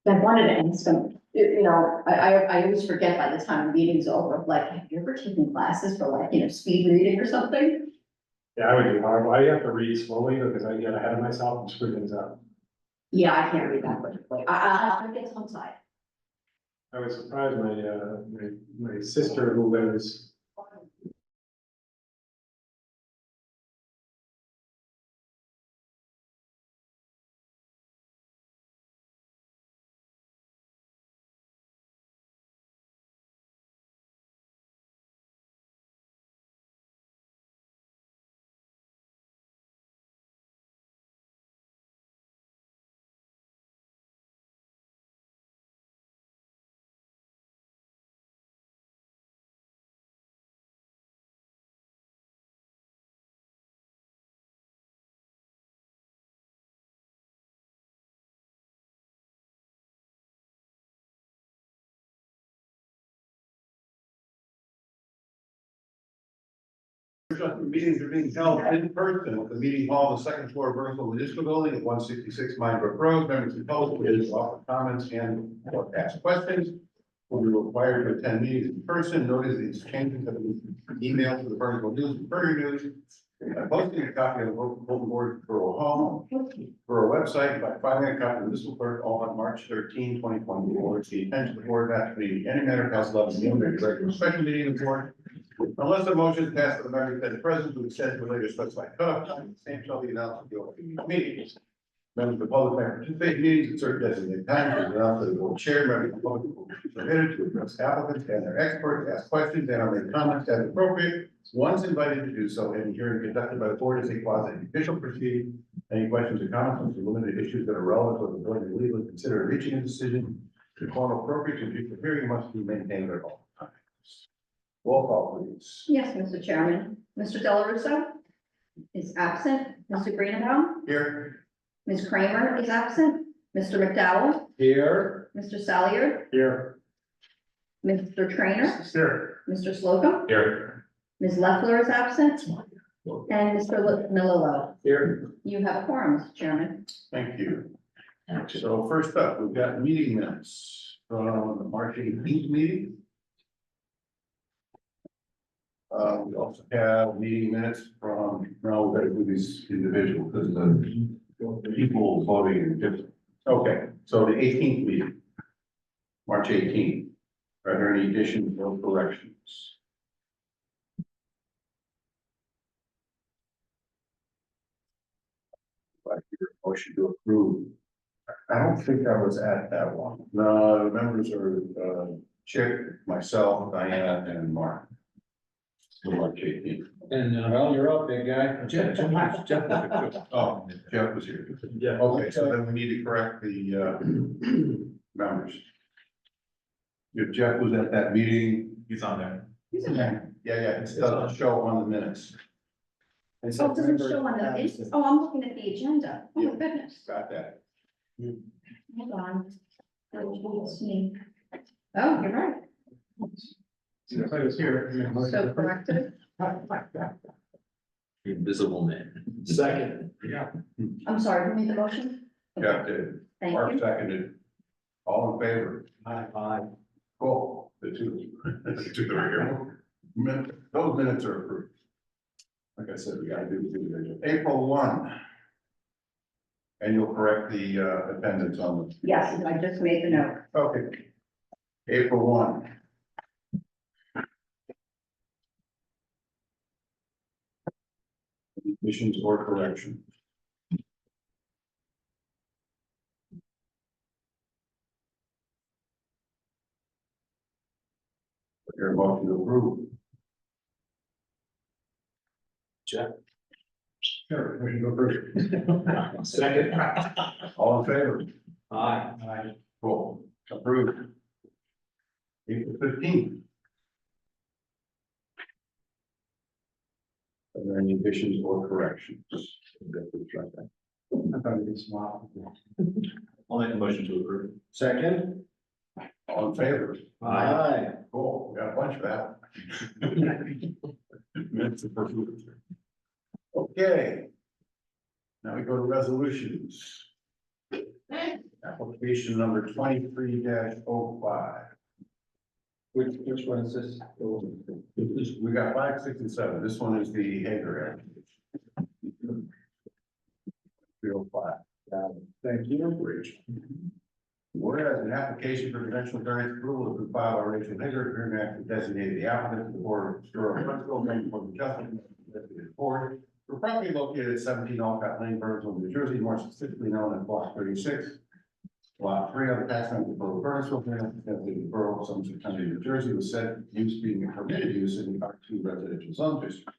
I wanted to ask them, I always forget by the time the meeting's over, like, have you ever taken classes for like, speed reading or something? Yeah, I would do hard. I have to read slowly because I get ahead of myself and screw things up. Yeah, I can't read that quickly. I get tongue tied. I was surprised my sister who lives. Meetings are being held in person at the meeting hall, on the second floor of Bernardsville Municipal Building at 166 Minebrook Road. Members of the public will offer comments and or ask questions. Will be required to attend meetings in person. Notice the exchanges of email to the Bernardsville News and Courier News. Posting a copy of the bulletin board Borough Home, Borough website by filing a copy of the municipal clerk all on March 13, 2024. It's the attention of the board that meeting any matter past 11 p.m. Regular special meeting of the board. Unless the motion is passed by the members that are present to extend to a later specified cutoff time, the same shall be announced at the opening meetings. Members of the public may participate in meetings at certain designated times, as announced by the board chair. Members of the public will be permitted to address applicants and their experts, ask questions, and or make comments as appropriate. Once invited to do so, any hearing conducted by the board is a quasi-judicial proceeding. Any questions or comments on limited issues that are relevant to the board may legally consider reaching a decision to form appropriate to future hearing must be maintained at all times. Roll call, please. Yes, Mr. Chairman. Mr. Delarusso is absent. Mr. Greenbaum, Here. Ms. Kramer is absent. Mr. McDowell, Here. Mr. Sallier, Here. Mr. Trainer, Here. Mr. Slocum, Here. Ms. Leffler is absent, and Mr. Millo. Here. You have a quorum, Mr. Chairman. Thank you. So first up, we've got meeting minutes from the March 18th meeting. We also have meeting minutes from, no, we gotta do these individual because the people voting is different. Okay, so the 18th meeting, March 18th. Are there any additions or corrections? Like your motion to approve. I don't think I was at that one. No, the members are, Chick, myself, Diana, and Mark. So March 18th. And, well, you're up, big guy. Jeff Oh, Jeff was here. Yeah. Okay, so then we need to correct the, members. If Jeff was at that meeting. He's on there. He's in there. Yeah, it doesn't show on the minutes. Oh, it doesn't show on the, oh, I'm looking at the agenda. Oh, my goodness. Got that. Hold on. Let's see. Oh, you're right. Since I was here. So corrected. Invisible man. Second. Yeah. I'm sorry, who made the motion? Jeff did. Thank Mark you. seconded. All in favor? Aye. Cool. The two that are here. Those minutes are approved. Like I said, we gotta do the individual. April 1. And you'll correct the attendance on the. Yes, I just made the note. Okay. April 1. Additions or corrections? Your motion to approve. Jeff. Sure. We can go first. Second. All in favor? Aye. Aye. Cool. Approved. April 15th. Are there any additions or corrections? I thought it was small. I'll make a motion to approve. Second. All in favor? Aye. Cool, we got a bunch of that. Minutes approved. Okay. Now we go to resolutions. application number 23-05. Which one is this? We got 5, 6, and 7. This one is the Hager application. 305. Thank you. Bridge. Whereas an application for conventional variance approval has been filed by Rachel Hager, appearing to have designated the applicant to the Board of Borough of Bernardsville, Maine Board of Justice, Board, for property located at 17 Alcott Lane, Bernardsville, New Jersey, more specifically known as Block 36. Lot 3 of the tax map of the Borough of Bernardsville, the Borough of Somerset County, New Jersey, was said use being a permitted use in the R2 residential zone district.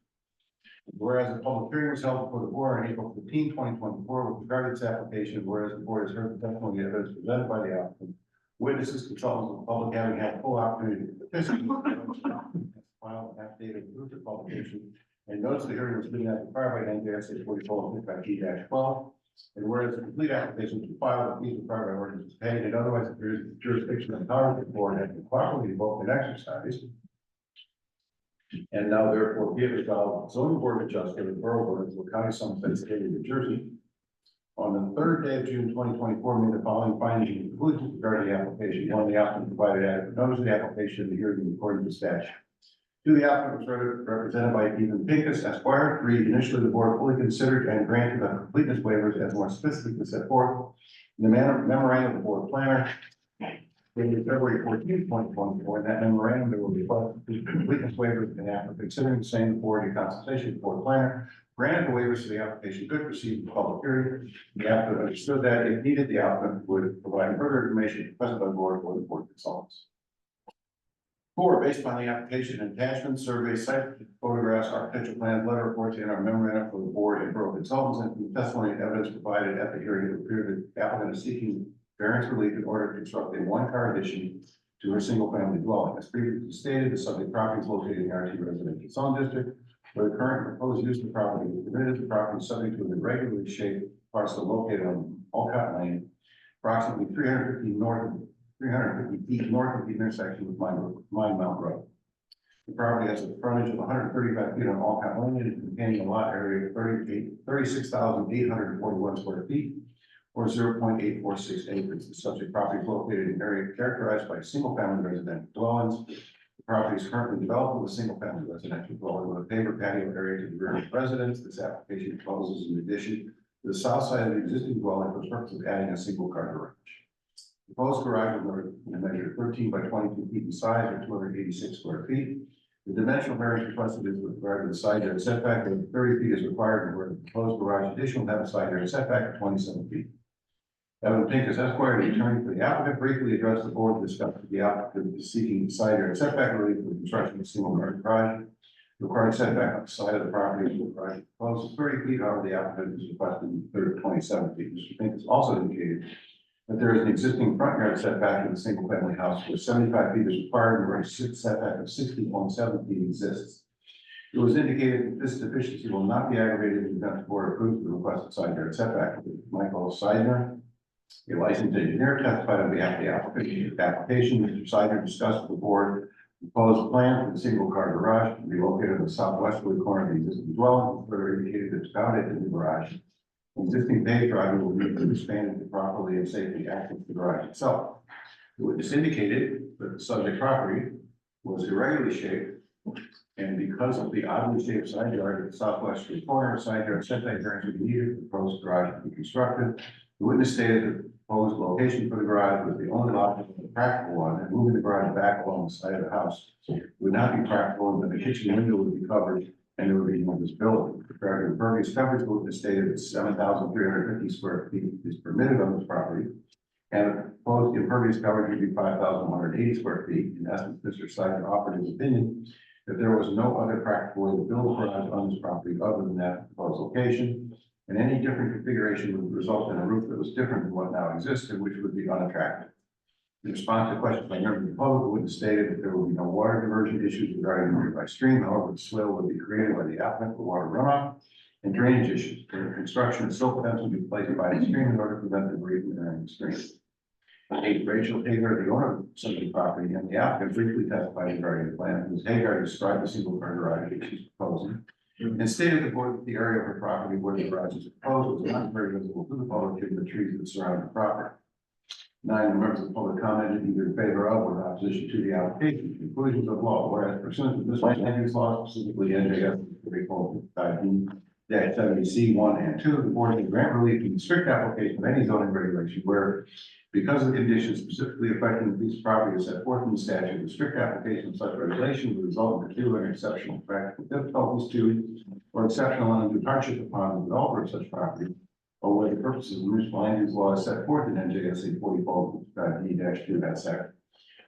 Whereas a public hearing was held before the board on April 15, 2024, with regard to this application, whereas the board has heard the testimony and evidence presented by the applicant, witnesses, consultants, and the public having had full opportunity to participate, file an affidavit of proof of publication, and notice the hearing was given as required by NJSA 44-12, and whereas the complete application was filed, the fees required by ordinance was paid, and otherwise appears that the jurisdiction and power of the board had been properly invoked and exercised. And now therefore be it resolved, zoning board of adjustment of the Borough of Bernardsville, County, Somerset, State of New Jersey, on the 3rd day of June 2024, made the following findings and conclusions regarding the application. One, the applicant provided adequate notice of the application of the hearing in accordance with statute. 2, the applicant was represented by Ethan Pincus, Esquire. 3, initially the board fully considered and granted the completeness waivers as more specifically set forth in the memorandum of the board planner dated February 14, 2024. In that memorandum, there will be completeness waivers and after considering the same, the board in consultation with the board planner granted the waivers to the application could proceed with public hearing. The applicant understood that if needed, the applicant would provide further information present by the board or the board consultants. 4, based upon the application and attachment, survey, site photographs, architectural plans, letter reports, and our memorandum for the board and borough consultants, and from the testimony and evidence provided at the hearing, it appeared that the applicant is seeking variance relief in order to construct a one-car addition to her single-family dwelling. As previously stated, the subject property is located in the R2 residential zone district, where the current proposed use of the property is permitted. The property is subject to an irregularly shaped parcel located on Alcott Lane, approximately 350 feet north of the intersection with Mine Mountain Road. The property has a frontage of 135 feet on Alcott Lane and containing a lot area of 36,841 square feet, or 0.846 acres. The subject property is located in an area characterized by single-family residential dwellings. The property is currently developed with a single-family residential dwelling with a paver patio area to the rear of the residence. This application proposes an addition to the south side of the existing dwelling for the purpose of adding a single-car garage. The proposed garage will measure 13 by 22 feet in size, or 286 square feet. The dimensional variance requested is with regard to the side yard setback, where 30 feet is required, and where the proposed garage addition will have a side yard setback of 27 feet. Evan Pincus, Esquire, the attorney for the applicant, briefly addressed the board to discuss the applicant is seeking side yard setback relief for the construction of a single car garage. The required setback on the side of the property is required proposed 30 feet, however, the applicant is requesting 27 feet. Mr. Pincus also indicated that there is an existing front yard setback in the single family house where 75 feet is required and where a setback of 60.7 feet exists. It was indicated that this deficiency will not be aggravated if the board approves the requested side yard setback. Michael Seidner, a licensed engineer, testified on behalf of the application. Mr. Seidner discussed with the board the proposed plan for the single car garage to be located in the southwesterly corner of the existing dwelling. Further indicated that to accommodate the new garage, existing paved driveway will need to be expanded to properly and safely access the garage itself. The witness indicated that the subject property was irregularly shaped, and because of the oddly shaped side yard at the southwesterly corner, side yard setback variance would be needed for the proposed garage to be constructed. The witness stated that the proposed location for the garage was the only logical and practical one, and moving the garage back along the side of the house would not be practical, and that the kitchen window would be covered and there would be no visibility. Regarding the impervious coverage, the witness stated that 7,350 square feet is permitted on this property, and the proposed impervious coverage would be 5,180 square feet. In essence, Mr. Seidner offered his opinion that there was no other practical way to build a garage on this property other than that proposed location, and any different configuration would result in a roof that was different than what now exists, and which would be unattractive. In response to questions by members of the public, the witness stated that there will be no water diversion issues regarding the nearby stream. However, the swale would be created by the applicant for water runoff and drainage issues. During construction, a silt fence would be placed by the stream in order to prevent debris from entering the stream. Rachel Hagar, the owner of the subject property, and the applicant briefly testified regarding the plan. Ms. Hagar described the single car garage that she's proposing and stated to the board that the area of her property where the garage is proposed was not very visible to the public given the trees that surround the property. 9, the members of the public commented either in favor of or in opposition to the application. Conclusions of law, whereas pursuant to this land use law, specifically NJS 34-70C1 and 2, the board can grant relief to the strict application of any zoning regulation where, because of the conditions specifically affecting the piece of property as set forth in the statute, the strict application of such regulation will result in peculiar and exceptional practical difficulties to or exceptional and undue hardship upon the developer of such property, or where the purposes of the municipal land use law as set forth in NJSA 44-D-2 as act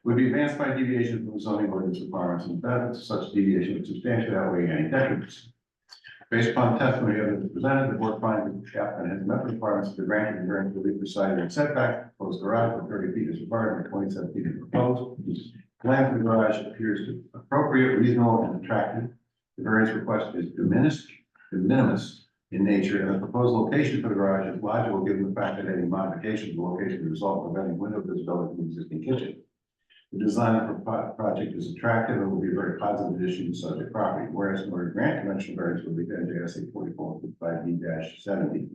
would be advanced by deviation from the zoning ordinance requirements, and the benefits of such deviation would substantially outweigh any detriments. Based upon testimony evidence presented, the board finds that the applicant has met the requirements of the grant and variance relief for side yard setback. Proposed garage where 30 feet is required and 27 feet is proposed. Plan for the garage appears appropriate, reasonable, and attractive. The variance request is de minimis in nature, and the proposed location for the garage is logical given the fact that any modification of the location will result in preventing window visibility from the existing kitchen. The design for the project is attractive and will be a very positive addition to the subject property, whereas in order to grant conventional variance with the NJSA 44-D-70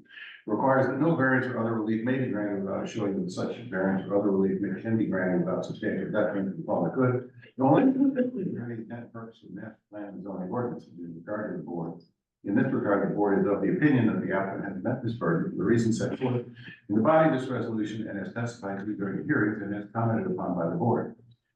requires that no variance or other relief may be granted without showing that such variance or other relief can be granted without substantial detriment to the public good. The only intent purpose of the master plan and zoning ordinance in regard to the board. In this regard, the board is of the opinion that the applicant has met this burden for the reasons set forth in the body of this resolution and as testified to during the hearings and as commented upon by the board.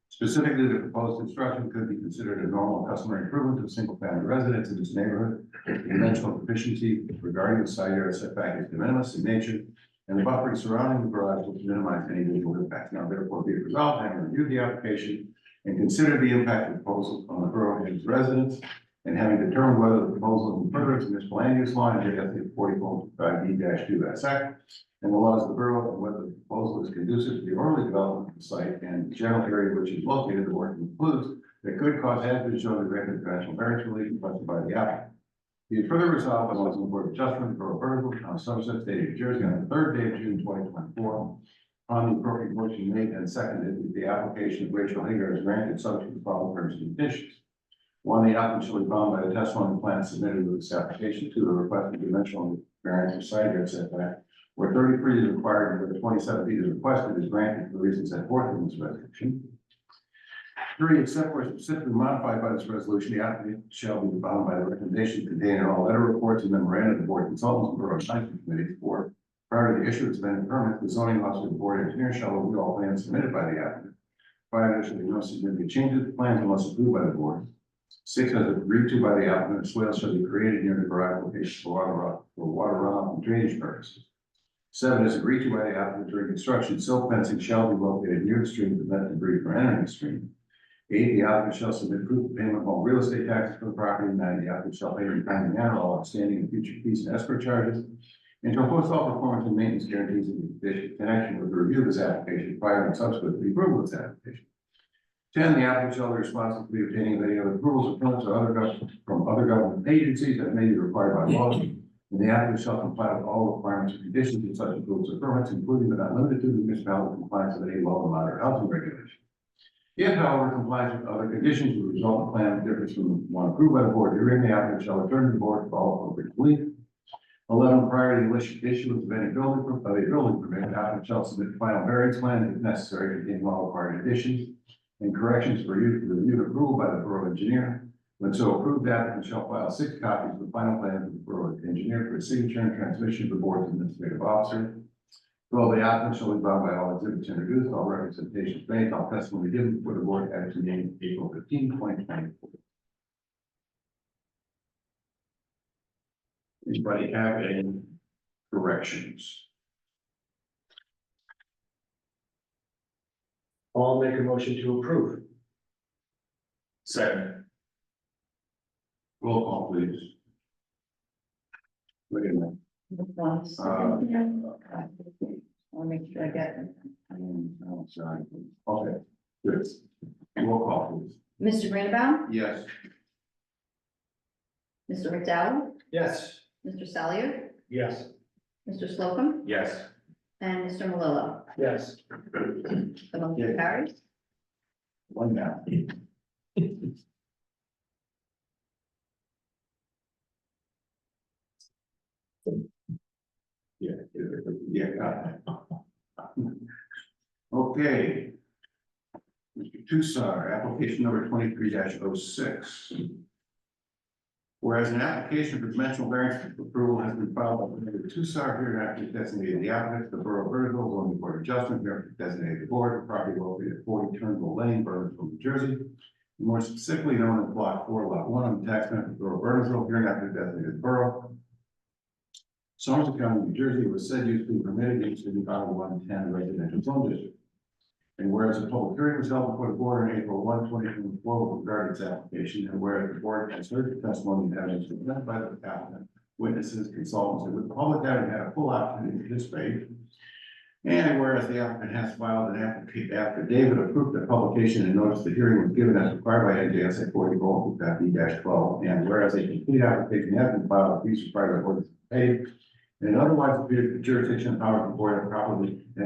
Specifically, the proposed construction could be considered a normal customary improvement to a single-family residence in this neighborhood. The dimensional deficiency regarding the side yard setback is de minimis in nature, and the buffering surrounding the garage will minimize any visual impact. Now, therefore, be it resolved, having reviewed the application and considered the impact of the proposal on the borough and its residents, and having determined whether the proposal is in furtherance of municipal land use law and NJSA 44-D-2 as act, and the laws of the borough, and whether the proposal is conducive to the orderly development of the site and the general area which is located, the work concludes that good cause has been shown to grant the conventional variance relief requested by the applicant. Be it further resolved by the Laws of the Board of Adjustment, Borough of Bernardsville, on Somerset, State of New Jersey, on the 3rd day of June 2024, on the appropriate motion made and seconded, that the application of Rachel Hager is granted subject to the following terms and conditions. 1, the applicant shall be bound by the testimony plan submitted with this application. 2, the requested dimensional variance of side yard setback where 30 feet is required and where 27 feet is requested is granted for the reasons set forth in this resolution. 3, except where specifically modified by this resolution, the applicant shall be bound by the recommendations contained in all letter reports and memoranda of the board consultants and borough management committee. 4, prior to the issuance of any permit, the zoning officer of the board engineer shall review all plans submitted by the applicant. Prior to there shall be no significant changes to the plans unless approved by the board. 6, as agreed to by the applicant, swales shall be created near the garage location for water runoff and drainage purposes. 7, as agreed to by the applicant during construction, silt fencing shall be located near the stream to prevent debris from entering the stream. 8, the applicant shall submit proof of payment of all real estate taxes for the property. 9, the applicant shall pay in timely manner all outstanding and future fees and escrow charges, and to impose all performance and maintenance guarantees in connection with the review of this application prior and subsequent to the approval of this application. 10, the applicant shall be responsible for the obtaining of any other approvals or permits or from other government agencies that may be required by law. And the applicant shall comply with all requirements and conditions of such approvals or permits, including but not limited to the municipality compliance of any low or moderate housing regulation. If, however, compliance with other conditions will result in plan difference from the one approved by the board, herein the applicant shall return to the board for all appropriate relief. 11, prior to the issuance of any building permit, the applicant shall submit final variance plan if necessary, containing all required additions and corrections for review and approval by the borough engineer. When so approved, the applicant shall file 6 copies of the final plan to the borough engineer for signature and transmission to the board's administrative officer. 12, the applicant shall be bound by all exhibits introduced, all representations made, all testimony given before the board at its meeting April 15, 2024. Anybody have any corrections? I'll make a motion to approve. Second. Roll call, please. Wait a minute. One second here. I'll make sure I get it. Oh, sorry. Okay, good. Roll call, please. Mr. Greenbaum, Yes. Mr. McDowell, Yes. Mr. Salyer, Yes. Mr. Slocum, Yes. and Mr. Malillo. Yes. The motion carries. One now. Yeah. Okay. Mr. Tussar, application number 23-06. Whereas an application for dimensional variance approval has been filed by Mr. Tussar, here designated the applicant, the Borough of Bernardsville, zoning board of adjustment, here designated the board, property located at 40 Turnbull Lane, Bernardsville, New Jersey. More specifically known as Block 4, Lot 1 of the tax map of the Borough of Bernardsville, here designated borough. Somerset County, New Jersey, was said use to be permitted use to be found in 110 residential zone district. And whereas a public hearing was held before the board on April 1, 2024 with regard to its application, and whereas the board has heard the testimony and evidence presented by the applicant, witnesses, consultants, and with the public having had a full opportunity to participate. And whereas the applicant has filed an affidavit of proof that publication and notice the hearing was given as required by NJSA 40:12, and whereas a complete application has been filed, fees required by ordinance paid. And otherwise appears the jurisdiction and power of the board have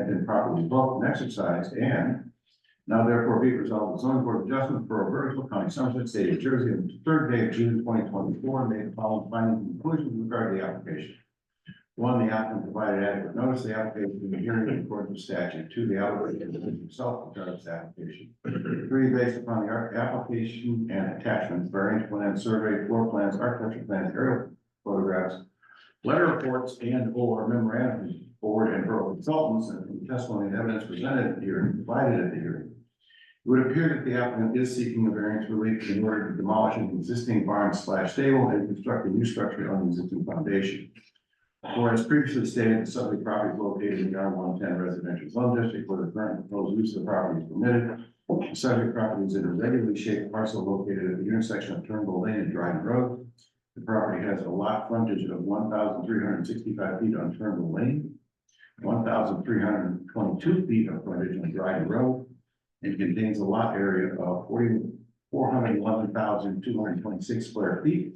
been properly invoked and exercised, and now therefore be resolved, the zoning board of adjustment for Bernardsville County, Somerset State, New Jersey, on the 3rd day of June 2024, made the following findings and conclusions with regard to the application. 1, the applicant provided adequate notice of the application in the hearing in accordance with statute. 2, the applicant himself determines the application. 3, based upon the application and attachments, variance plans, survey, floor plans, architecture plans, aerial photographs, letter reports and/or memorandum from board and borough consultants, and from testimony and evidence presented at the hearing, provided at the hearing. It would appear that the applicant is seeking a variance relief in order to demolish an existing barn/stable and construct a new structure on the existing foundation. Or as previously stated, the subject property is located in the R110 residential zone district where the current proposed use of the property is permitted. The subject property is in a regularly shaped parcel located at the intersection of Turnbull Lane and Dryden Road. The property has a lot frontage of 1,365 feet on Turnbull Lane, 1,322 feet of frontage on Dryden Road, and contains a lot area of 411,226 square feet,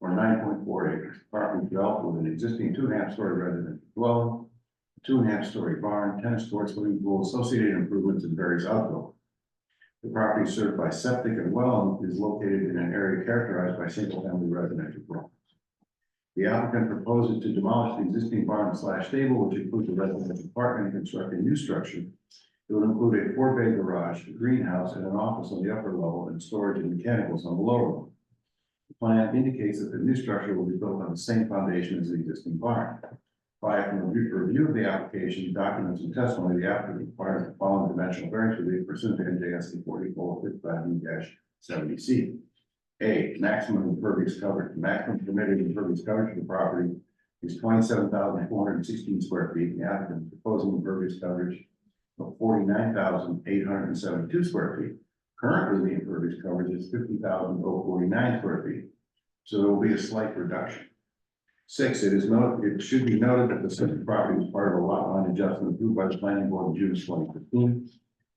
or 9.4 acres. Property developed with an existing 2.5-story residential dwelling, 2.5-story barn, tennis court, swimming pool, associated improvements, and various outbuildings. The property is served by septic and well and is located in an area characterized by single-family residential dwellings. The applicant proposes to demolish the existing barn/stable, which includes a residential apartment, and construct a new structure. It will include a 4-bay garage, a greenhouse, and an office on the upper level, and storage and mechanicals on the lower level. The plan indicates that the new structure will be built on the same foundation as the existing barn. From a review of the application, documents, and testimony, the applicant requires the following dimensional variance relief pursuant to NJSA 44:55B-70C. A, maximum impervious coverage. Maximum permitted impervious coverage for the property is 27,416 square feet. The applicant is proposing impervious coverage of 49,872 square feet. Currently, the impervious coverage is 50,049 square feet. So there will be a slight reduction. 6, it should be noted that the subject property is part of a lot line adjustment approved by the planning board in June 2015.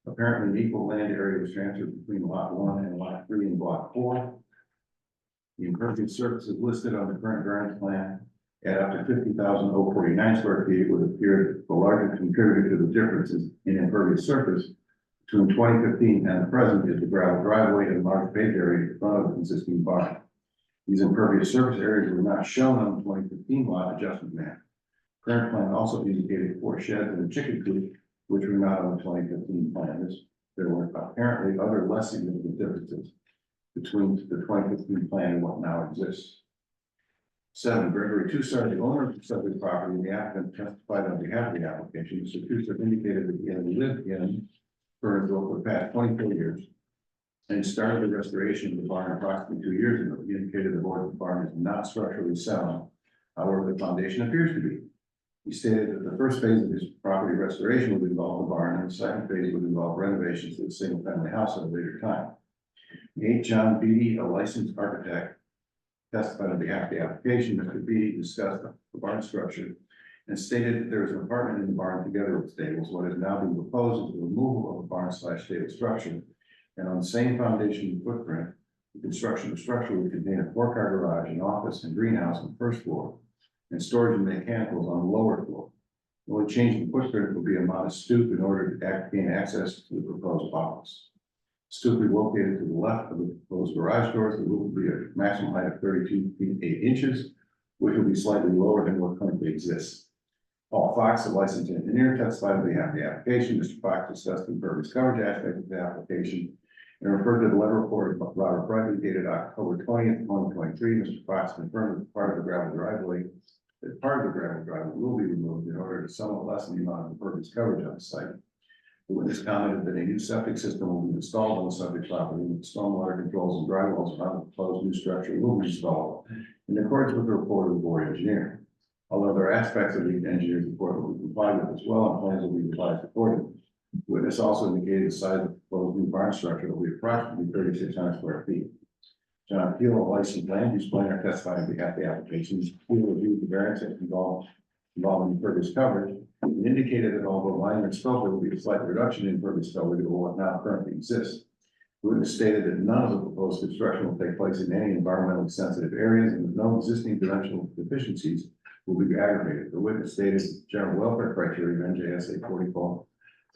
Apparently, an equal land area was transferred between lot 1 and lot 3 in block 4. The impervious surface is listed on the current variance plan at up to 50,049 square feet. It would appear that the largest contributor to the differences in impervious surface between 2015 and the present is the gravel driveway and large paved area in front of the existing barn. These impervious surface areas were not shown on the 2015 lot adjustment map. Current plan also indicated 4 sheds and a chicken coop, which were not on the 2015 plan. There were apparently other less significant differences between the 2015 plan and what now exists. 7, Gregory Tussar, the owner of the subject property, and the applicant testified on behalf of the application. Mr. Tussar indicated that he had lived in Bernardsville for the past 24 years and started the restoration of the barn approximately 2 years ago. He indicated the board of the barn is not structurally sound, however, the foundation appears to be. He stated that the first phase of his property restoration would involve the barn, and the second phase would involve renovations to the single-family house at a later time. 8, John Beatty, a licensed architect, testified on behalf of the application. Mr. Beatty discussed the barn structure and stated that there is an apartment in the barn together with stables. What is now being proposed is the removal of the barn/stable structure, and on the same foundation footprint, the construction of the structure would contain a 4-car garage, an office, and greenhouse on the first floor, and storage and mechanicals on the lower floor. The only change in the footprint will be a modest stoop in order to gain access to the proposed office. Stoop will be located to the left of the proposed garage doors. The roof will be a maximum height of 32 feet 8 inches, which will be slightly lower than what currently exists. Paul Fox, the licensed engineer, testified on behalf of the application. Mr. Fox discussed the impervious coverage aspect of the application and referred to the letter report of Robert Bradley dated October 20th, 2023. Mr. Fox confirmed that part of the gravel driveway will be removed in order to somewhat lessen the amount of impervious coverage on the site. The witness commented that a new septic system will be installed on the subject property, and stormwater controls and dry wells around the proposed new structure will be installed in accordance with the report of the board engineer. Although there are aspects of the engineer's report will be complied with as well, and plans will be revised accordingly. The witness also indicated the size of the proposed new barn structure will be approximately 3,600 square feet. John Peel, a licensed land use planner, testified on behalf of the application. He reviewed the variance involving impervious coverage and indicated that although minor in scope, there will be a slight reduction in impervious coverage over what now currently exists. The witness stated that none of the proposed construction will take place in any environmentally sensitive areas and that no existing dimensional deficiencies will be aggravated. The witness stated general welfare criteria of NJSA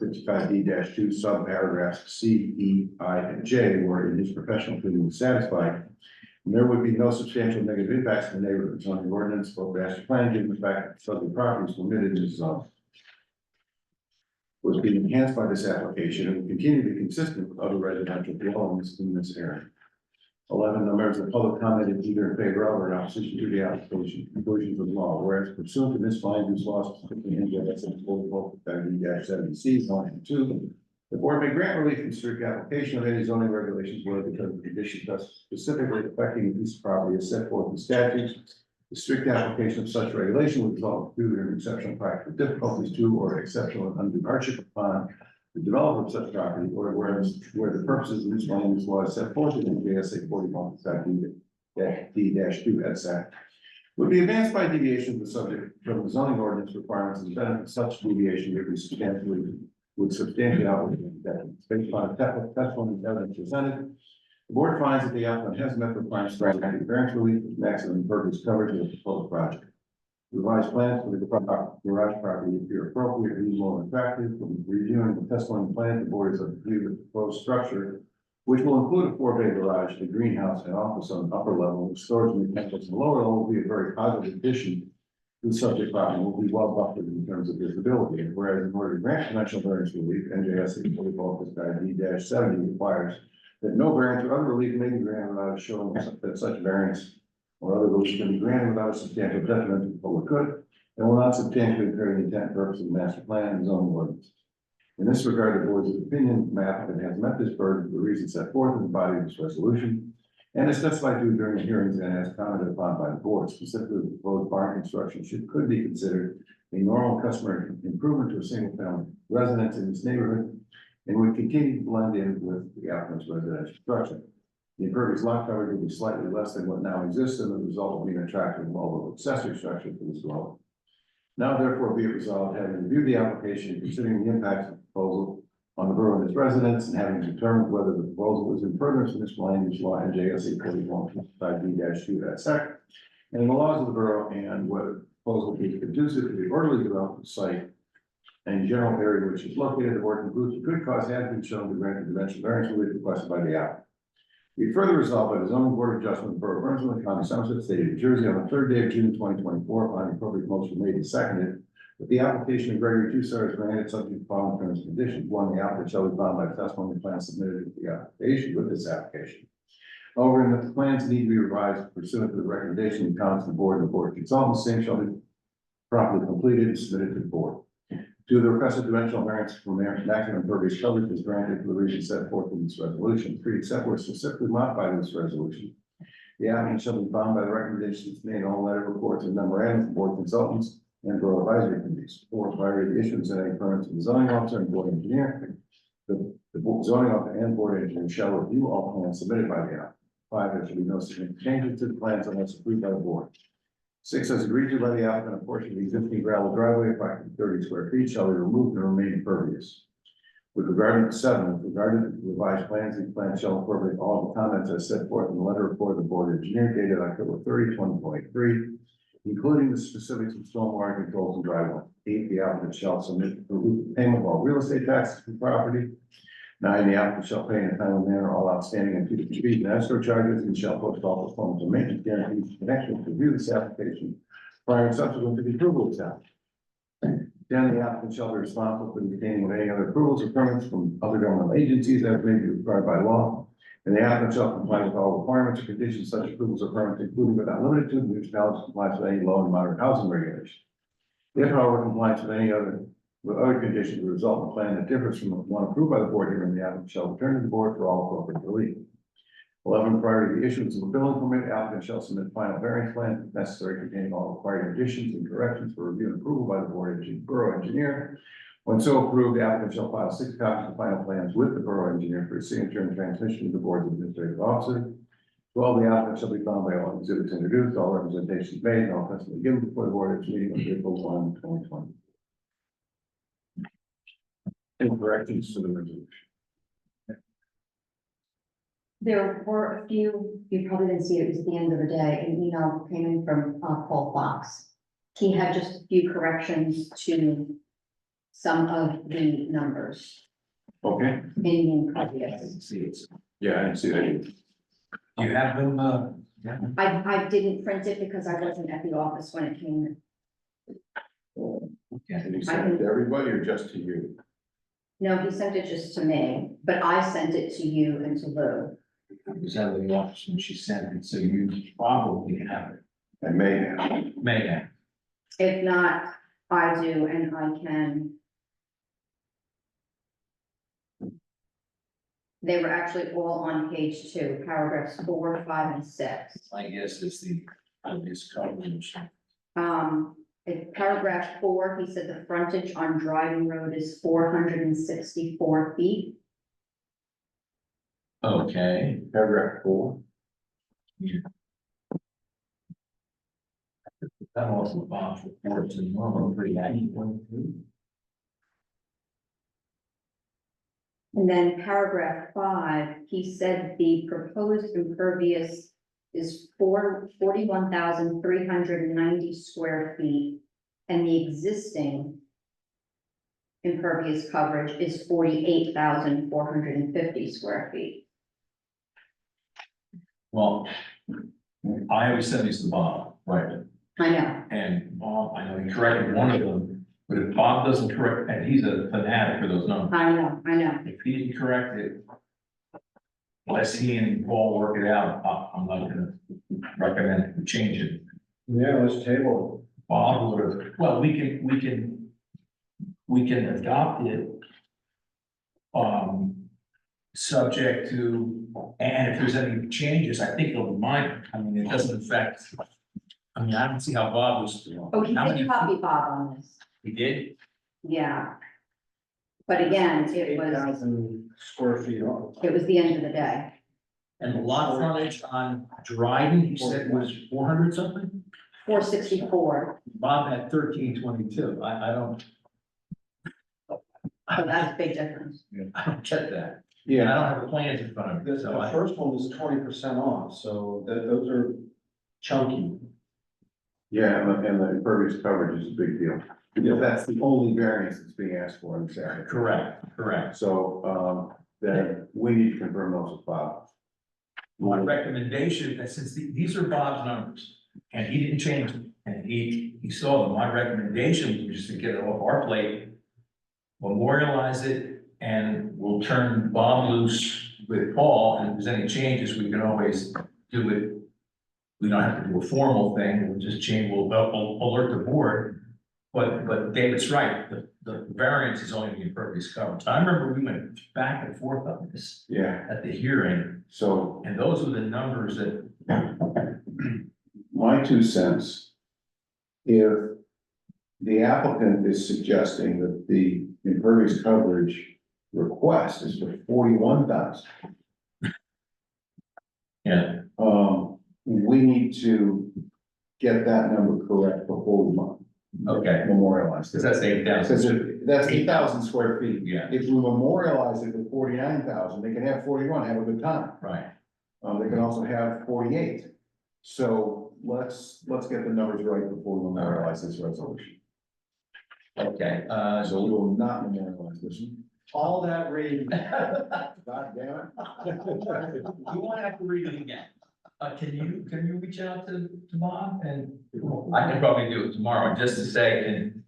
4455D-2 subparagraphs C, E, I, and J were in his professional opinion satisfied. And there would be no substantial negative impacts on the neighborhood zoning ordinance, both master plan, given the fact that subject property is permitted in the zone. Was being enhanced by this application and will continue to be consistent with other residential dwellings in this area. 11, no members of the public commented either in favor of or in opposition to the application conclusions of the law, whereas pursuant to this land use law, specifically NJSA 4455D-70C 1 and 2, the board may grant relief from strict application of any zoning regulations where because of conditions thus specifically affecting a piece of property is set forth in statutes. The strict application of such regulation would result due to exceptional practical difficulties to or exceptional and undue hardship upon the developer of such property, or where the purposes of this land use law is set forth in NJSA 41D-2 et cetera, would be advanced by deviation of the subject from the zoning ordinance requirements and benefit such deviation would substantially outweigh the detriment. Based on testimony and evidence presented, the board finds that the applicant has met the requirements for granting variance relief with maximum impervious coverage of the proposed project. Revised plans for the garage property appear appropriate, reasonable, and attractive. From reviewing the testimony plans, the board is of the view that the proposed structure, which will include a 4-bay garage, a greenhouse, and office on the upper level, with storage and utensils on the lower level, will be a very positive addition to the subject property and will be well buffered in terms of visibility. And whereas in order to grant dimensional variance relief, NJSA 4455D-70 requires that no variance or other relief may be granted without showing that such variance or other relief can be granted without a substantial detriment to the public good and will not substantially impair the intent and purpose of the master plan and zoning ordinance. In this regard, the board's opinion map has met this burden for the reasons set forth in the body of this resolution and is testified to during the hearings and as commented upon by the board. Specifically, the proposed barn construction could be considered a normal customer improvement to a single family residence in this neighborhood and would continue to blend in with the applicant's residential structure. The impervious lot coverage will be slightly less than what now exists, and the result will be an attractive mobile accessory structure for this dwelling. Now, therefore, be it resolved, having reviewed the application, considering the impacts of the proposal on the borough and its residents, and having determined whether the proposal is in furtherance of this land use law NJSA 4155D-2 et cetera, and the laws of the borough, and whether the proposal is conducive to the orderly development of the site and general area which is located, the board concludes that good cause has been shown to grant the dimensional variance relief requested by the applicant. Be further resolved by the zoning board of adjustment of the Borough of Bernardsville, County of Somerset, State of New Jersey, on the 3rd day of June 2024, upon the appropriate motion made and seconded, that the application of Gregory Tussar is granted subject to following terms and conditions. 1, the applicant shall be bound by the testimony and plan submitted with the application with this application. However, and that the plans need to be revised pursuant to the recommendation and comments of the board and the board consultants, same shall be properly completed and submitted to the board. 2, the requested dimensional variance from maximum impervious coverage is granted for the reasons set forth in this resolution. 3, except where specifically modified in this resolution, the applicant shall be bound by the recommendations made in all letter reports and memorandums of board consultants and borough advisory committees. 4, prior to the issuance of any permits to the zoning officer and board engineer, the zoning officer and board engineer shall review all plans submitted by the applicant. 5, there shall be no significant changes to the plans unless approved by the board. 6, as agreed to by the applicant, a portion of the existing gravel driveway, approximately 30 square feet, shall be removed and remain impervious. With regard to 7, with regard to the revised plans, these plans shall incorporate all the comments as set forth in the letter report of the board engineer dated October 30, 2023, including the specifics of stormwater controls and driveway. 8, the applicant shall submit the payment of all real estate taxes to the property. 9, the applicant shall pay in a timely manner all outstanding and future fees and escrow charges, and shall post all performance and maintenance guarantees in connection to review this application prior and subsequent to the approval of this application. 10, the applicant shall be responsible for the obtaining of any other approvals or permits from other governmental agencies as may be required by law. And the applicant shall comply with all requirements or conditions such approvals or permits, including but not limited to, the municipality complies with any low and moderate housing regulations. If, however, compliance with any other conditions will result in a plan that differs from the one approved by the board herein, the applicant shall return to the board for all appropriate relief. 11, prior to the issuance of a building permit, the applicant shall submit final variance plan if necessary, containing all required additions and corrections for review and approval by the borough engineer. When so approved, the applicant shall file 6 copies of final plans with the borough engineer for his signature and transmission to the board's administrative officer. 12, the applicant shall be found by all exhibits introduced, all representations made, and all testimony given before the board at its meeting on April 1, 2020. Any corrections to the resolution? There were a few, you probably didn't see it, it was the end of the day, an email came in from Paul Fox. He had just a few corrections to some of the numbers Okay. in the I previous. didn't see it. Yeah, I didn't see that. Do you have them, yeah? I didn't print it because I wasn't at the office when it came in. And you sent it to everybody or just to you? No, he sent it just to me, but I sent it to you and to Lou. I was out of the office when she sent it, so you probably have it. I may have. May have. If not, I do, and I can. They were actually all on page 2, paragraphs 4, 5, and 6. My guess is the obvious coverage. In paragraph 4, he said the frontage on Dryden Road is 464 feet. Okay. Paragraph 4. That also Bob's report to normal, pretty accurate. And then paragraph 5, he said the proposed impervious is 41,390 square feet, and the existing impervious coverage is 48,450 square feet. Well, I always send these to Bob, right? I know, And Bob, I know he corrected one of them, but if Bob doesn't correct, and he's a fanatic for those numbers. I know. If he didn't correct it, unless he and Paul work it out, I'm not gonna recommend we change it. Yeah, let's table Bob would have, well, we can adopt it. Subject to, and if there's any changes, I think it'll be minor. I mean, it doesn't affect. I mean, I don't see how Bob was. Oh, he How many did copy Bob on this, He did? yeah. But again, it it. was 8,000 square feet off. the end of the day. And the lot frontage on Dryden, he said was 400 something? 464, Bob had 1322. I don't, so that's a big difference. I don't get that. And I don't have the plans in front of me, The so I. first one was 20% off, so those are chunky. Yeah, and the impervious coverage is a big deal. Because that's the only variance that's being asked for in this area. Correct. So, then we need to confirm those with Bob. My recommendation, that since these are Bob's numbers, and he didn't change them, and he saw them, my recommendation was just to get it off our plate, memorialize it, and we'll turn Bob loose with Paul, and if there's any changes, we can always do it. We don't have to do a formal thing, we'll just change, we'll alert the board. But David's right, the variance is only the impervious coverage. I remember we went back and forth on this Yeah, at the hearing, so and those were the numbers that. my 2 cents. If the applicant is suggesting that the impervious coverage request is for 41,000. Yeah. We need to get that number correct before we Okay, memorialize because this. that's 8,000. Because that's 8,000 square feet. Yeah, If we memorialize it with 49,000, they can have 41, have a good time. right. They can also have 48. So let's get the numbers right before we memorialize this resolution. Okay, So we will not memorialize this one. All that rain. God damn it. you won't have to read it again. Can you reach out to Bob, and I can probably do it tomorrow, just to say, and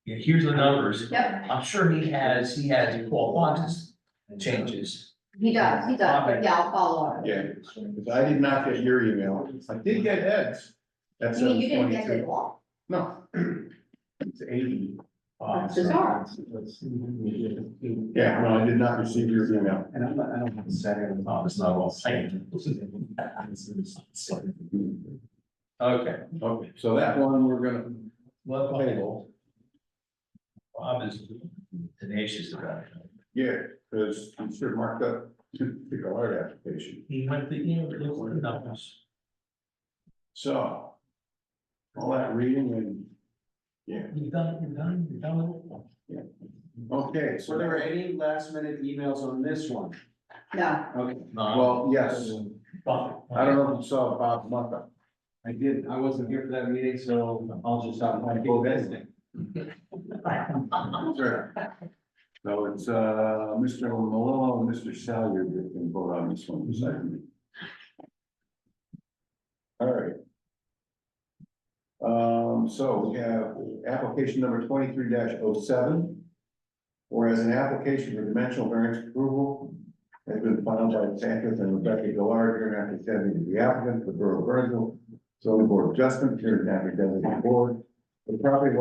Yeah, here's the numbers. Yep, I'm sure he has 12 boxes changes. he does, but yeah, I'll follow up. Yeah, because I did not get your email. I did get Ed's. That's You mean you didn't get 722. it all? No. It's 80. That's bizarre. Yeah, no, I did not receive your email. And I don't have a second. Oh, it's not all saying. Okay, Okay, so that one we're gonna well, table. Bob is tenacious about it. Yeah, because you should have marked up the card application. He went the, you know, look at the numbers. So. All that reading and, yeah, You've done it. okay, so Were there any last minute emails on this one? No, Okay, well, yes, I don't know if you saw Bob Mucka. I did, I wasn't here for that meeting, so I'll just stop my go visiting. Sure. So it's, Mr. Malone and Mr. Salyer that can vote on this one beside me. All right. So we have application number 23-07. Whereas an application for dimensional variance approval has been filed by Sanchez and Rebecca Gillard, here in after sending the applicant, the Borough of Bernardsville, zoning board of adjustment, here in after designated board. The property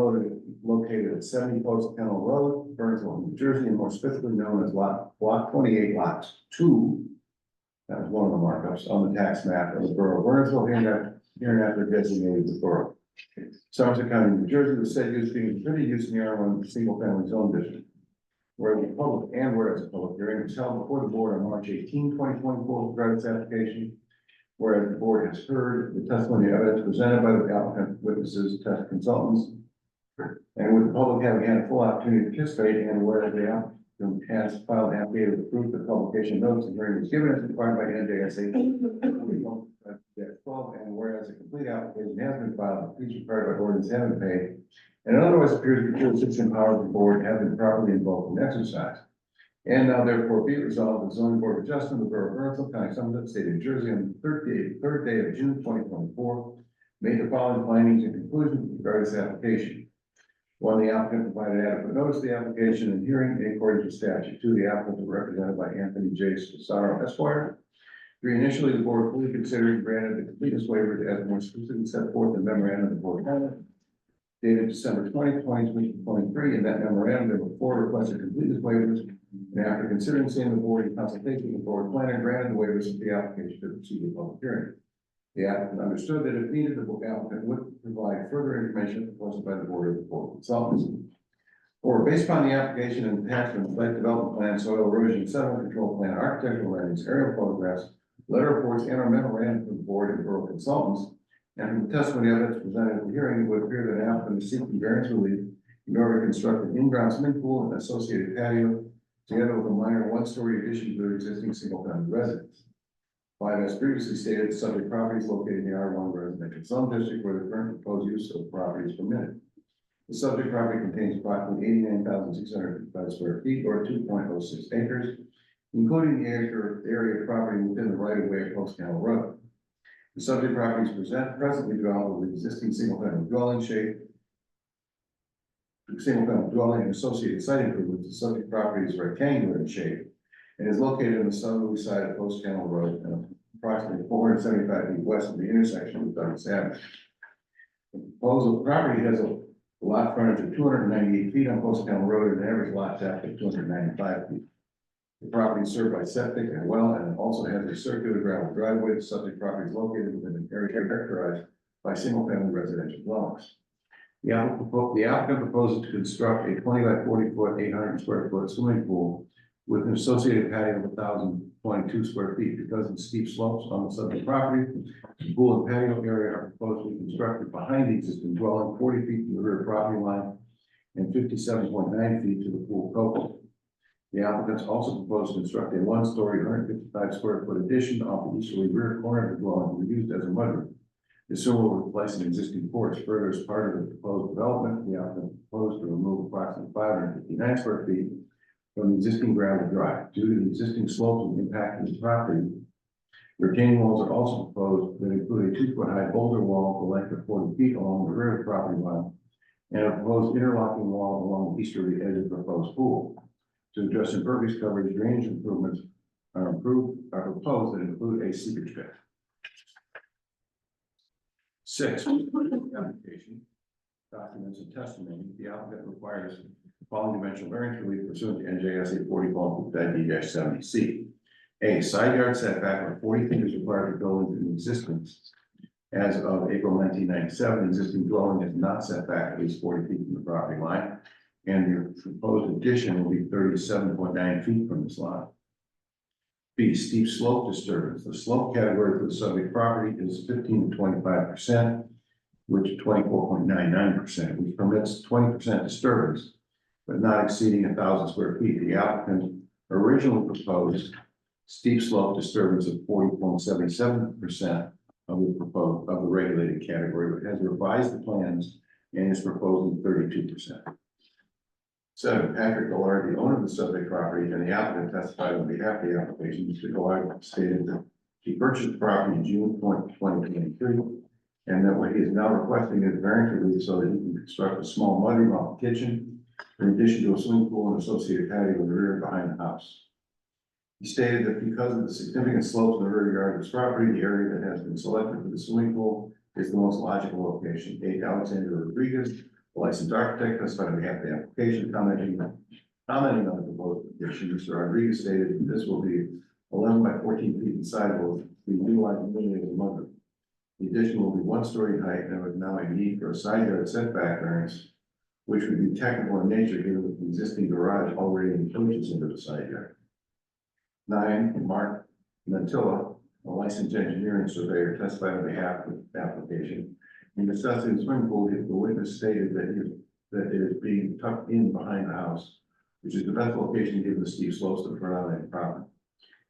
located at 70 Post Kennel Road, Burnsville, New Jersey, and more specifically known as block 28, lot 2. That was one of the markups on the tax map of the Borough of Bernardsville, here and after designated the borough. Somerset County, New Jersey, the said use being permitted use in the R1 single family zone district. Whereas the public a public hearing was held before the board on March 18, 2024, regarding this application. Whereas the board has heard the testimony and evidence presented by the applicant, witnesses, test consultants. And with the public having had a full opportunity to participate, and whereas the applicant has filed an affidavit of proof that publication notice and hearing was given as required by NJSA 12, and whereas a complete application has been filed, the fees required by ordinance have been paid, and it otherwise appears the jurisdiction powers of the board have been properly invoked and exercised. And now therefore be it resolved, the zoning board of adjustment of the Borough of Bernardsville, County, Somerset, State of New Jersey, on the third day of June 2024, made the following findings and conclusions regarding this application. One, the applicant provided adequate notice of the application and hearing in accordance with statute. Two, the applicant was represented by Anthony J. Cesaro, Esquire. Three, initially, the board fully considered and granted the completeness waiver as more specifically set forth in the memorandum of the board dated December 20, 2023. In that memorandum, there were 4 requested completeness waivers, and after considering seeing the board in consultation with the board planner, granted the waivers of the application to proceed with public hearing. The applicant understood that if needed, the applicant would provide further information requested by the board of the board consultants. Or based upon the application and attachment, site development plan, soil erosion, sediment control plan, architectural renderings, aerial photographs, letter reports, and our memorandum from the board and borough consultants, and from the testimony evidence presented at the hearing, it would appear that an applicant is seeking variance relief in order to construct an in-ground swimming pool and associated patio, together with a minor one-story addition to their existing single-family residence. 5, as previously stated, the subject property is located in the R1 residential zone district where the current proposed use of the property is permitted. The subject property contains approximately 89,655 square feet or 2.06 acres, including the area of property within the right of way of Post Canal Road. The subject property is presently developed with existing single-family dwelling and associated site improvements. The subject property is rectangular in shape and is located on the southerly side of Post Canal Road and approximately 475 feet west of the intersection with Douglas Avenue. The proposal property has a lot frontage of 298 feet on Post Canal Road and an average lot depth of 295 feet. The property is served by septic and well, and it also has a circular gravel driveway. The subject property is located within an area characterized by single-family residential dwellings. The applicant proposes to construct a 20 by 40 foot, 800 square foot swimming pool with an associated patio of 1,022 square feet. Because of the steep slopes on the subject property, the pool and patio area are proposed to be constructed behind the existing dwelling, 40 feet from the rear property line and 57.9 feet to the pool cover. The applicants also propose to construct a 1-story, 155 square foot addition off the easterly rear corner of the dwelling to be used as a mudroom. The sewer will replace an existing porch. Further, as part of the proposed development, the applicant proposed to remove approximately 559 square feet from the existing gravel drive. Due to the existing slopes and impact of the property, retaining walls are also proposed that include a 2-foot high boulder wall with a length of 40 feet along the rear of the property line and a proposed interlocking wall along the easterly edge of the proposed pool. To address impervious coverage, drainage improvements are proposed that include a seepage pit. 6, application, documents and testimony. The applicant requires the following dimensional variance relief pursuant to NJSA 40:70C. A side yard setback of 40 feet is required for buildings in existence. As of April 1997, the existing dwelling is not set back at least 40 feet from the property line, and the proposed addition will be 37.9 feet from this line. B, steep slope disturbance. The slope category for the subject property is 15 to 25%, which 24.99%, which permits 20% disturbance, but not exceeding 1,000 square feet. The applicant originally proposed steep slope disturbance of 40.77% of the regulated category, but has revised the plans and is proposing 32%. 7, Patrick Gillard, the owner of the subject property, and the applicant testified on behalf of the application. Mr. Gillard stated that he purchased the property in June 2023, and that what he is now requesting is variance relief so that he can construct a small mudroom off the kitchen, in addition to a swimming pool and associated patio in the rear and behind the house. He stated that because of the significant slopes in the rear yard of his property, the area that has been selected for the swimming pool is the most logical location. 8, Alexander Rodriguez, the licensed architect, testified on behalf of the application, commenting on the proposed addition. Mr. Rodriguez stated that this will be 11 by 14 feet in size, will be utilized mainly as a mudroom. The addition will be 1-story in height, and there was now a need for a side yard setback variance, which would be technical in nature given that the existing garage already encroaches into the side yard. 9, Mark Mantilla, a licensed engineering surveyor, testified on behalf of the application. In assessing the swimming pool, the witness stated that it is being tucked in behind the house, which is the best location given the steep slopes to the front of the property.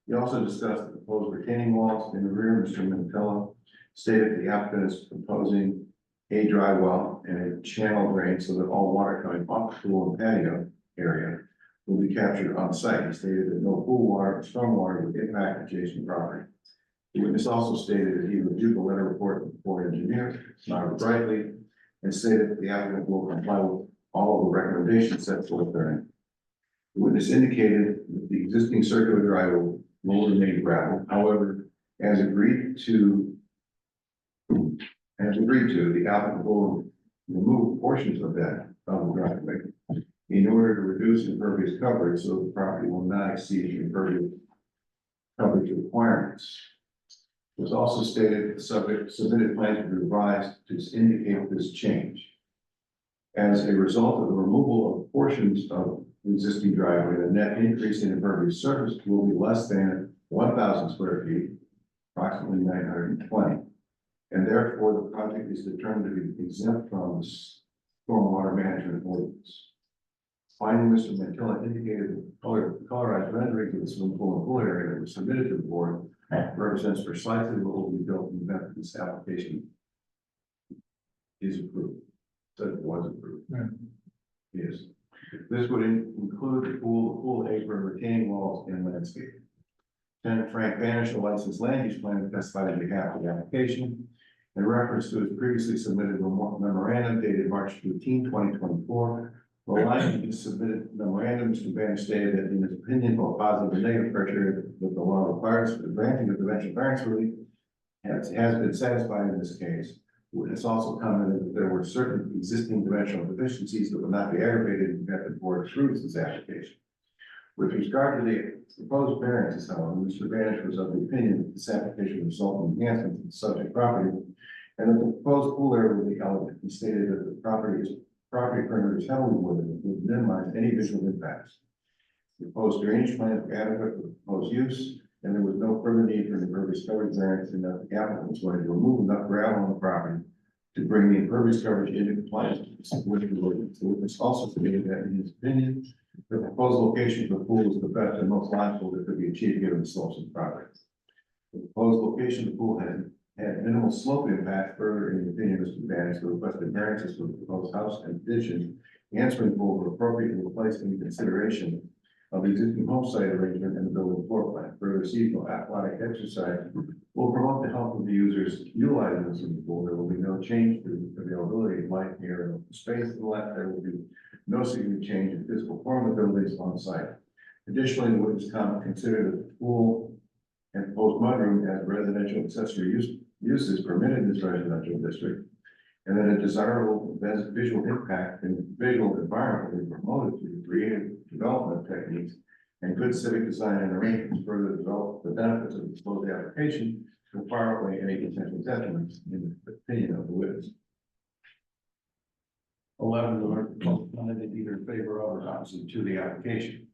He also discussed the proposed retaining walls in the rear. Mr. Mantilla stated the applicant is proposing a dry well and a channel drain so that all water coming off the pool and patio area will be captured on site. He stated that no pool water or stormwater would impact adjacent property. The witness also stated that he reviewed the letter report of the Board engineer, nodded brightly, and stated that the applicant will comply with all of the recommendations set forth therein. The witness indicated that the existing circular driveway will remain gravel. However, as agreed to, the applicant will remove portions of the driveway in order to reduce impervious coverage, so the property will not exceed the impervious coverage requirements. It was also stated the submitted plans will be revised to indicate this change. As a result of the removal of portions of the existing driveway, the net increase in impervious surface will be less than 1,000 square feet, approximately 920. And therefore, the project is determined to be exempt from the stormwater management ordinance. Finally, Mr. Mantilla indicated that the colorized renderings of the swimming pool and pool area that was submitted to the board represents precisely what will be built in the event that this application is approved. So it was approved. Yes. This would include the pool apron, retaining walls, and landscape. Tenant Frank Banish, a licensed land use planner, testified on behalf of the application in reference to his previously submitted memorandum dated March 15, 2024. Relying on the submitted memorandum, Mr. Banish stated that in his opinion, both positive and negative criteria that the law requires for the granting of dimensional variance relief has been satisfied in this case. Witness also commented that there were certain existing dimensional deficiencies that would not be aggravated if the board approves this application. With regard to the proposed variances, however, Mr. Banish was of the opinion that this application would result in enhancement to the subject property and that the proposed pool area would be elegant. He stated that the property perimeter is heavily wooded and would minimize any visual impacts. The proposed drainage plans were adequate for the proposed use, and there was no further need for an impervious coverage variance, and that the applicant was going to remove enough gravel on the property to bring the impervious coverage into compliance with the ordinance. The witness also stated that in his opinion, the proposed location for the pool is the best and most logical that could be achieved given the slopes of the property. The proposed location of the pool had minimal slope impact. Further, in the opinion of Mr. Banish, the requested variances for the proposed house and addition and swimming pool were appropriately placed into consideration of the existing home site arrangement and the building floor plan. Further, seasonal aquatic exercise will promote the health of the users utilizing the swimming pool. There will be no change to the availability of light, air, and open space to the left. There will be no significant change in physical form of the buildings on site. Additionally, the witness comment considered that the pool and proposed mudroom as residential accessory uses permitted in this residential district, and that a desirable visual impact and visual environment will be promoted through creative development techniques and good civic design and arrangements further develop the benefits of the proposed application to far away any potential detriments in the opinion of the witness. 11, the Lord commented either in favor of or opposite to the application.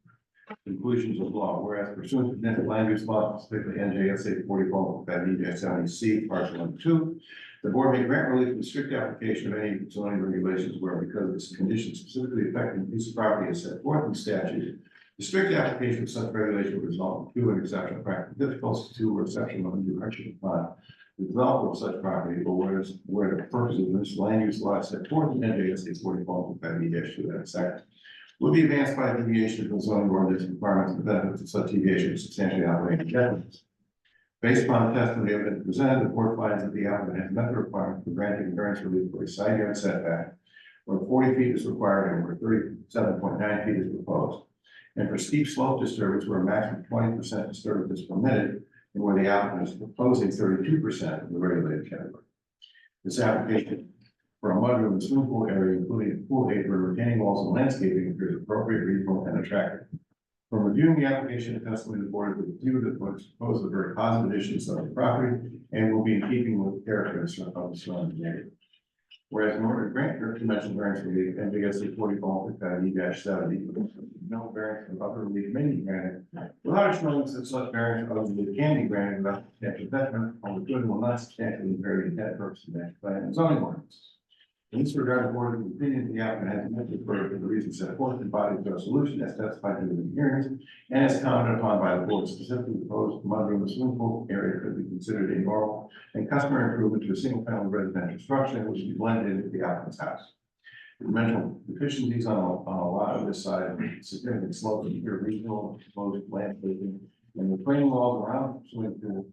Conclusions of law, whereas pursuant to Connecticut land use law, specifically NJSA 44-70C, partial 1 and 2, the board may grant relief from the strict application of any zoning regulations where, because of its conditions specifically affecting a piece of property as set forth in statute, the strict application of such regulation would result in 2, an exceptional practical difficulties, 2, or exceptional undue hardship upon the developer of such property, or where the purpose of this land use law is set forth in NJSA 44-70-2 and second will be advanced by a deviation from zoning ordinance requirements and the benefits of such deviation is substantially outweighed the detriments. Based upon the testimony evidence presented, the board finds that the applicant has met the requirement for granting variance relief for a side yard setback where 40 feet is required and where 37.9 feet is proposed, and for steep slope disturbance where a maximum of 20% disturbance is permitted and where the applicant is proposing 32% of the regulated category. This application for a mudroom and swimming pool area, including a pool apron, retaining walls, and landscaping, appears appropriate, reasonable, and attractive. From reviewing the application and testimony, the board has reviewed that what's proposed are very positive additions of the property and will be in keeping with the characteristics of the surrounding area. Whereas in order to grant dimensional variance relief, NJSA 44-70, no variance from other relief may be granted without showing that such variance of other relief can be granted without substantial detriment on the good and will not substantially impair the intent purpose of the plan and zoning ordinance. In this regard, the board of opinion the applicant has met the reasons set forth in body of resolution as testified in the hearings and as commented upon by the board. Specifically, the proposed mudroom and swimming pool area could be considered a normal and customary improvement to a single family residential structure which would be blended into the applicant's house. The dimensional deficiencies on a lot of this side, significant slopes and regional proposed landscaping, and the retaining walls around the swimming pool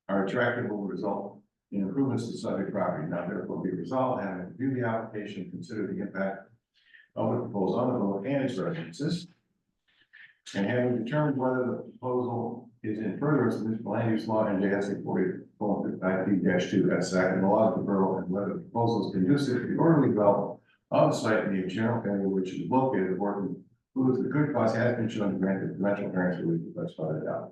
are attractive will result in improvements to the subject property. Now therefore be resolved, having reviewed the application and consider the impact of the proposal on the Borough and its residences, and having determined whether the proposal is in furtherance of this land use law and NJSA 44-5-2 as second the law of the borough, and whether the proposal is conducive to the orderly development of the site in the general area which is located, the board concludes the good cause has been shown to grant the dimensional variance relief as spotted out.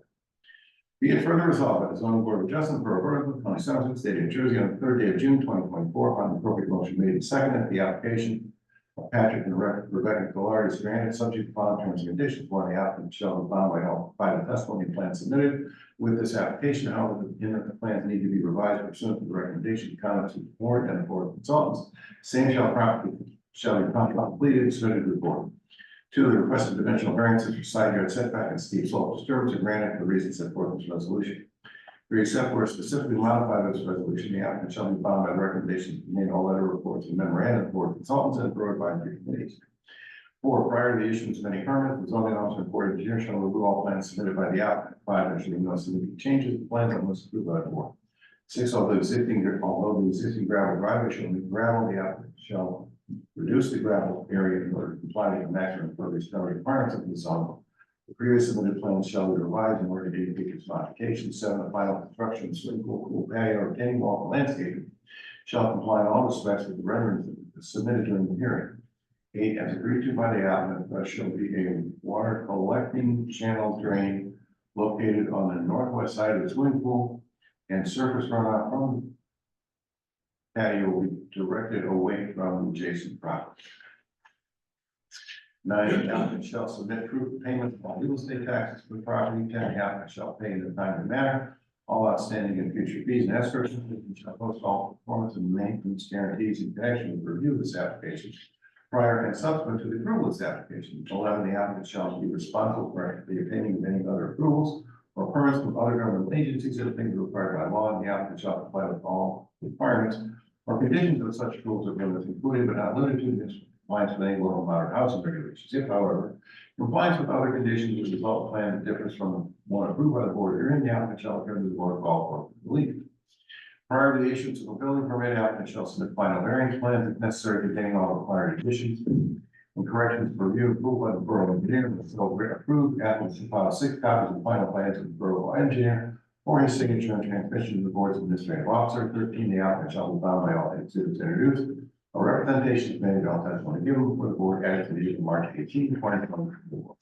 Be it further resolved that the zoning board of adjustment for Borough County Somerset State of New Jersey on the 3rd day of June 2024 on the appropriate motion made and seconded the application of Patrick and Rebecca Collard is granted subject to following terms and conditions. One, the applicant shall be bound by the testimony and plan submitted with this application. However, the plans need to be revised pursuant to the recommendation and comments of the board and the board of consultants. Same shall be promptly completed and submitted to the board. 2, the requested dimensional variances for side yard setback and steep slope disturbance are granted for the reasons set forth in this resolution. 3, except where specifically modified this resolution, the applicant shall be bound by the recommendations made in all letter reports and memorandum of board consultants and board advisory committees. 4, prior to the issuance of any permit, the zoning officer and board engineer shall review all plans submitted by the applicant. 5, there should be no significant changes to plans unless approved by the board. 6, although the existing gravel driveway shall be gravel, the applicant shall reduce the gravel area in order to comply with the maximum impervious coverage requirements of the zone. The previous submitted plans shall be revised in order to indicate its modification. 7, the final construction of swimming pool, patio, or retaining wall and landscaping shall comply in all respects with the renderings submitted during the hearing. 8, as agreed to by the applicant, there shall be a water collecting channel drain located on the northwest side of the swimming pool, and surface runoff from patio will be directed away from adjacent property. 9, the applicant shall submit proof of payment of all real estate taxes for the property. 10, the applicant shall pay in a timely manner all outstanding and future fees and escrows, and shall post all performance and maintenance guarantees in connection with the review of this application prior and subsequent to the approval of this application. 11, the applicant shall be responsible for the obtaining of any other approvals or permits from other government agencies that things required by law, and the applicant shall comply with all requirements or conditions of such rules or permits, including but not limited to this compliance with any local moderate housing regulations. If, however, Compliance with other conditions of the development plan that differs from one approved by the board herein, the applicant shall appear to the board call for relief. Prior to the issuance of a building permit, the applicant shall submit final variance plans if necessary containing all required conditions and corrections for review and approval by the borough engineer. If so approved, applicant should file 6 copies of final plans with the borough engineer or his signature and transmission to the board's administrative officer. 13, the applicant shall be bound by all exhibits introduced. A representation is made by all testimony given before the board as to the date of March 18, 2024.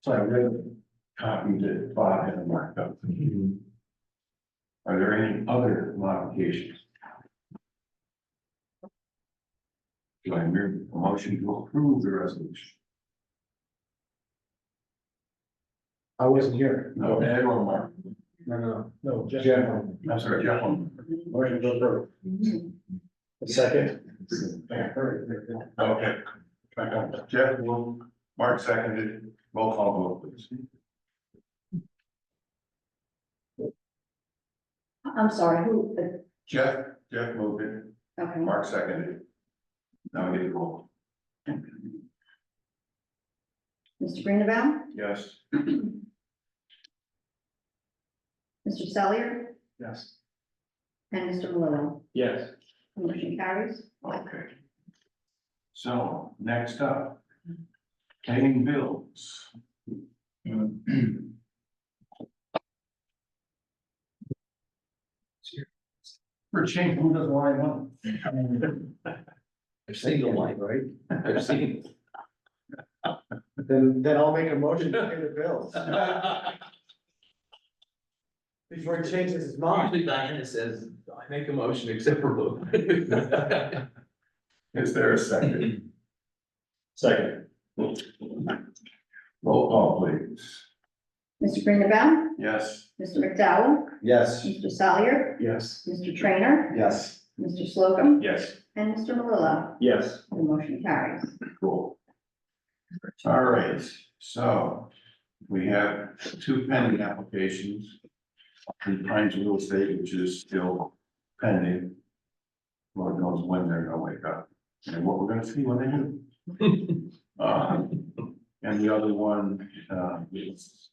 So I read the copy that Bob had marked up. Are there any other modifications? Do I hear a motion to approve the resolution? I wasn't here. No, Ed or Mark? No, Jeff. I'm sorry, Jeff. Motion to approve. A second. Okay. Jeff will, Mark seconded, roll call vote, please. I'm sorry, who, Jeff moved it, okay, Mark seconded. Now we get the roll. Mr. Greenabouw, Yes. Mr. Sellier, Yes. and Mr. Malillo. Yes. Motion carries. Okay. So next up, paying bills. For a change, who doesn't want money? I've seen the light, right? I've seen. Then I'll make a motion to pay the bills. Before he changes his mind. Usually Diana says, I make a motion except for Brook. Is there a second? Second. Roll call, please. Mr. Greenabouw, Yes. Mr. McDowell, Yes. Mr. Sellier, Yes. Mr. Trainer, Yes. Mr. Slocum, Yes. and Mr. Malillo. Yes. The motion carries. Cool. All right, so we have 2 pending applications. The Pines Real Estate, which is still pending. Lord knows when they're gonna wake up and what we're gonna see when they do. And the other one, is,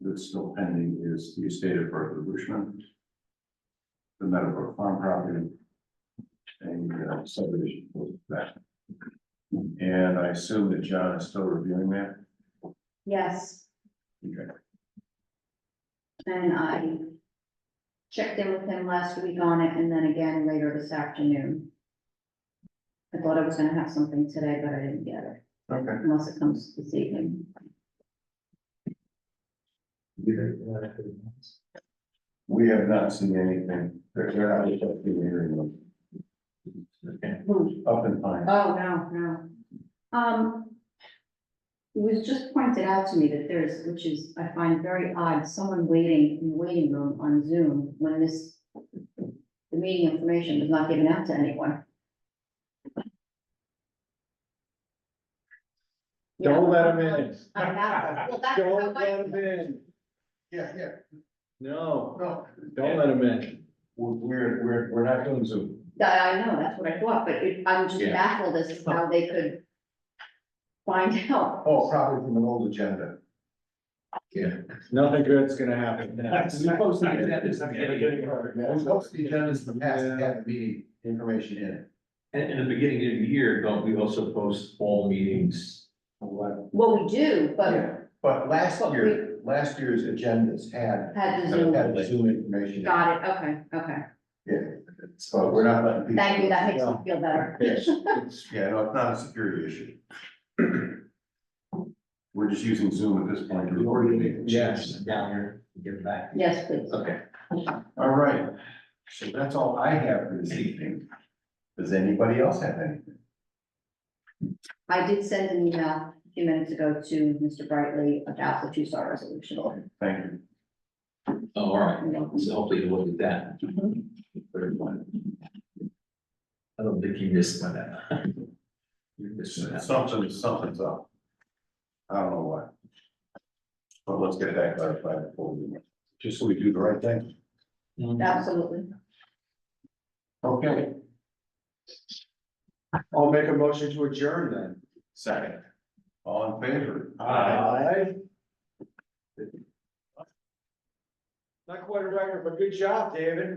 that's still pending is the estate of Brook Richmond. The Meadowbrook Farm property. And subdivision for that. And I assume that John is still reviewing that. Yes, Okay. and I checked in with him last week on it and then again later this afternoon. I thought I was gonna have something today, but I didn't get it, Okay. unless it comes this evening. We have not seen anything. They're not expecting hearing them. Up in Pine. Oh, no. It was just pointed out to me that there's, which is, I find very odd, someone waiting in the waiting room on Zoom when the meeting information was not given out to anyone. Don't let him in. I have, well, that's. Don't let him in. Yeah. No, No. don't let him in. We're not doing Zoom. I know, that's what I thought, but I'm just Yeah. baffled as to how they could find out. Oh, probably from an old agenda. Yeah. Nothing good's gonna happen. We post the agendas from past that have the meeting information in it. And in the beginning of the year, don't we also post all meetings? Well, we do, but Yeah, but last year's agendas had had the Zoom, the Zoom information. got it, okay, Yeah, so we're not letting people. thank you, that makes me feel better. Yes, yeah, no, it's not a security issue. We're just using Zoom at this point. to record the meeting. Yes. Down here, give it back. Yes, please. Okay. All right, so that's all I have for this evening. Does anybody else have anything? I did send an email a few minutes ago to Mr. Brightly about the 2-star resolution. Thank you. Oh, all right, so hopefully you look at that. I don't think you missed one that. You missed one that. Something's up. I don't know what. But let's get that clarified before we, just so we do the right thing. Absolutely. Okay. I'll make a motion to adjourn then. Second. All in favor? Aye. Not quite a record, but good job, David.